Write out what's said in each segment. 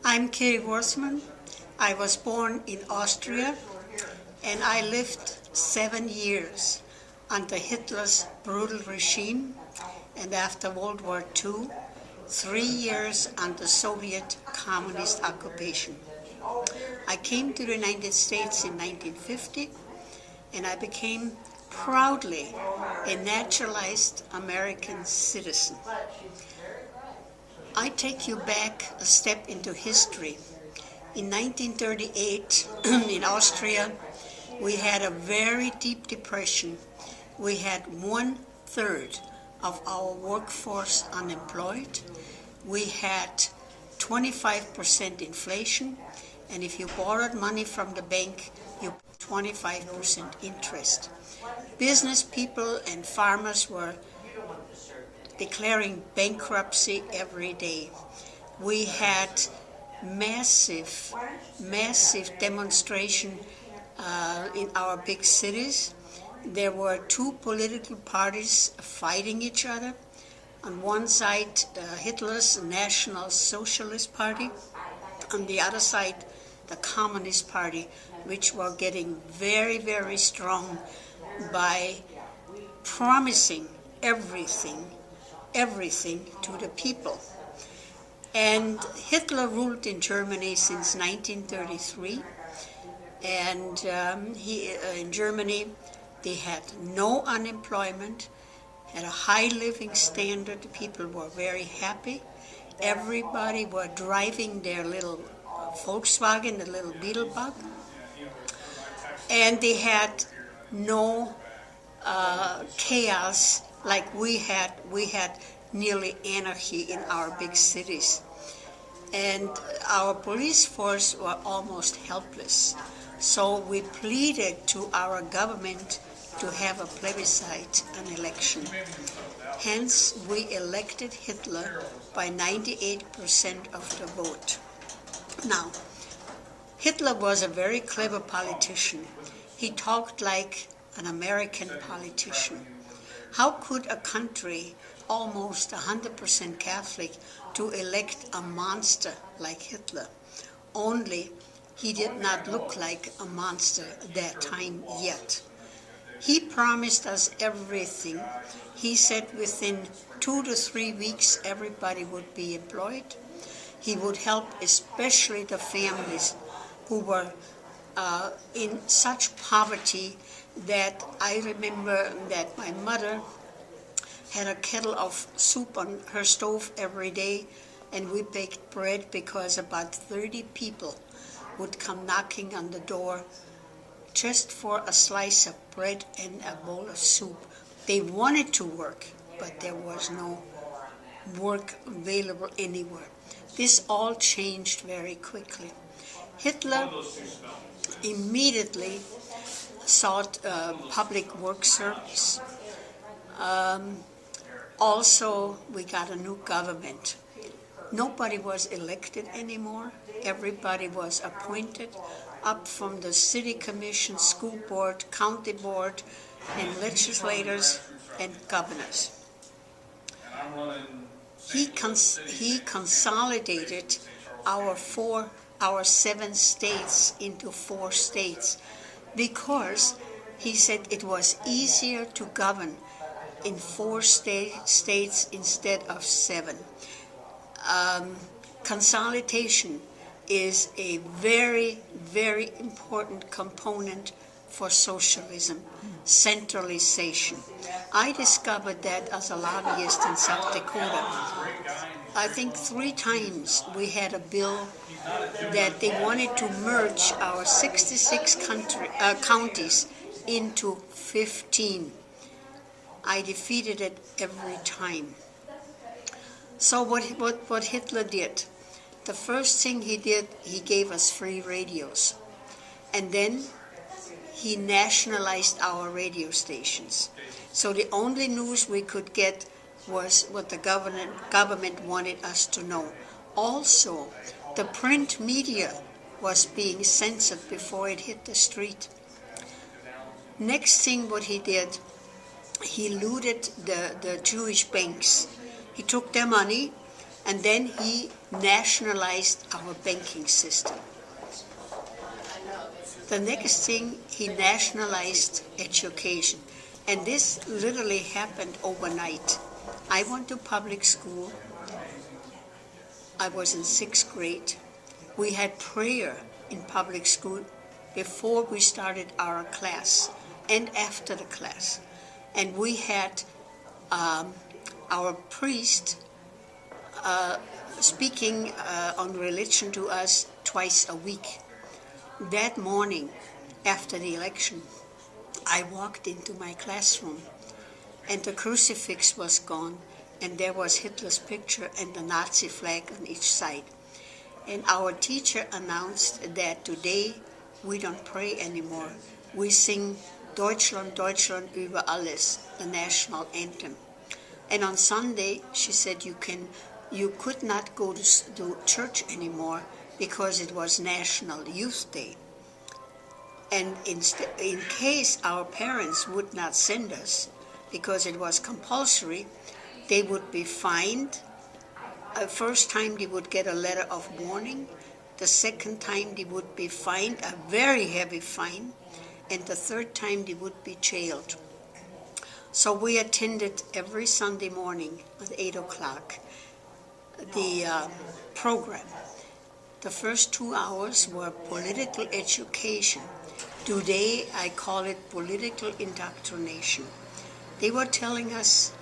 I'm Kay Werthmann. I was born in Austria and I lived 7 years under Hitler's brutal regime, and after World War II, 3 years under Soviet communist occupation. I came to the United States in 1950 and I became proudly a naturalized American citizen. I take you back a step into history. In 1938, in Austria, we had a very deep depression. We had 1/3 of our workforce unemployed. We had 25% inflation, and if you borrowed money from the bank, you paid 25% interest. Business people and farmers were declaring bankruptcy every day. We had massive demonstration in our big cities. There were two political parties fighting each other. On one side, Hitler's National Socialist Party. On the other side, the Communist Party, which were getting very, very strong by promising everything to the people. And Hitler ruled in Germany since 1933, and in Germany they had no unemployment, had a high living standard, people were very happy, everybody were driving their little Volkswagen, the little Beetlebug, and they had no chaos like we had. We had nearly anarchy in our big cities. And our police force were almost helpless. So we pleaded to our government to have a plebiscite, an election. Hence, we elected Hitler by 98% of the vote. Now, Hitler was a very clever politician. He talked like an American politician. How could a country almost 100% Catholic to elect a monster like Hitler? Only he did not look like a monster at that time yet. He promised us everything. He said within 2 to 3 weeks everybody would be employed. He would help especially the families who were in such poverty that I remember that my mother had a kettle of soup on her stove every day, and we baked bread because about 30 people would come knocking on the door just for a slice of bread and a bowl of soup. They wanted to work, but there was no work available anywhere. This all changed very quickly. Hitler immediately sought public work service. Also, we got a new government. Nobody was elected anymore. Everybody was appointed up from the city commission, school board, county board, and legislators and governors. He consolidated our 7 states into 4 states because he said it was easier to govern in 4 states instead of 7. Consolidation is a very, very important component for socialism, centralization. I discovered that as a lobbyist in South Dakota. I think 3 times we had a bill that they wanted to merge our 66 counties into 15. I defeated it every time. So what Hitler did, the first thing he did, he gave us free radios. And then he nationalized our radio stations. So the only news we could get was what the government wanted us to know. Also, the print media was being censored before it hit the street. Next thing what he did, he looted the Jewish banks. He took their money And then he nationalized our banking system. The next thing, he nationalized education. And this literally happened overnight. I went to public school. I was in 6th grade. We had prayer in public school before we started our class and after the class. And we had our priest speaking on religion to us twice a week. That morning, after the election, I walked into my classroom, and the crucifix was gone, and there was Hitler's picture and the Nazi flag on each side. And our teacher announced that today we don't pray anymore. We sing Deutschland, Deutschland über alles, the national anthem. And on Sunday, she said you could not go to church anymore because it was National Youth Day. And in case our parents would not send us, because it was compulsory, they would be fined. The first time they would get a letter of warning. The second time they would be fined, a very heavy fine. And the third time they would be jailed. So we attended every Sunday morning at 8 o'clock the program. The first 2 hours were political education. Today I call it political indoctrination. They were telling us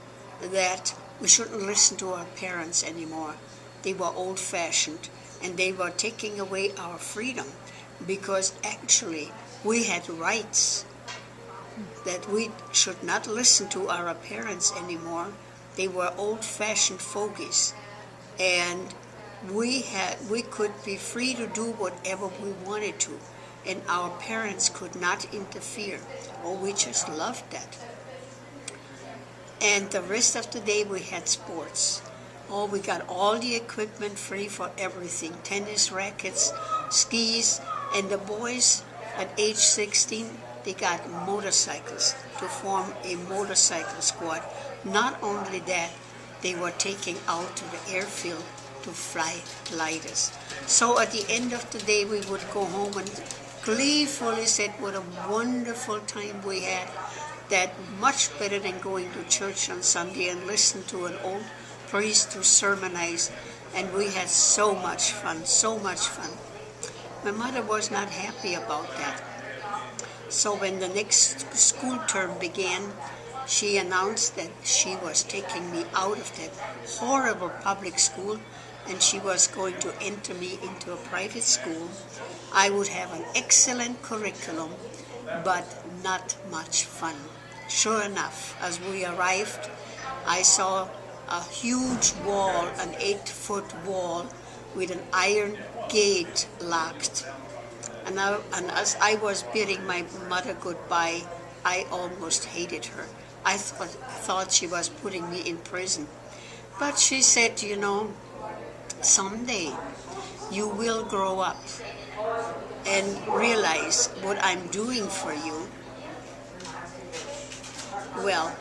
that we shouldn't listen to our parents anymore. They were old-fashioned, and they were taking away our freedom because actually we had rights, that we should not listen to our parents anymore. They were old-fashioned fogies, and we could be free to do whatever we wanted to, and our parents could not interfere. Oh, we just loved that. And the rest of the day we had sports. Oh, we got all the equipment free for everything. Tennis rackets, skis, and the boys at age 16, they got motorcycles to form a motorcycle squad. Not only that, they were taking out to the airfield to fly gliders. So at the end of the day, we would go home and gleefully said what a wonderful time we had. That much better than going to church on Sunday and listen to an old priest who sermonized. And we had so much fun, so much fun. My mother was not happy about that. So when the next school term began, she announced that she was taking me out of that horrible public school and she was going to enter me into a private school. I would have an excellent curriculum, but not much fun. Sure enough, as we arrived, I saw a huge wall, an 8-foot wall with an iron gate locked. And as I was bidding my mother goodbye, I almost hated her. I thought she was putting me in prison. But she said, you know, someday you will grow up and realize what I'm doing for you. Well,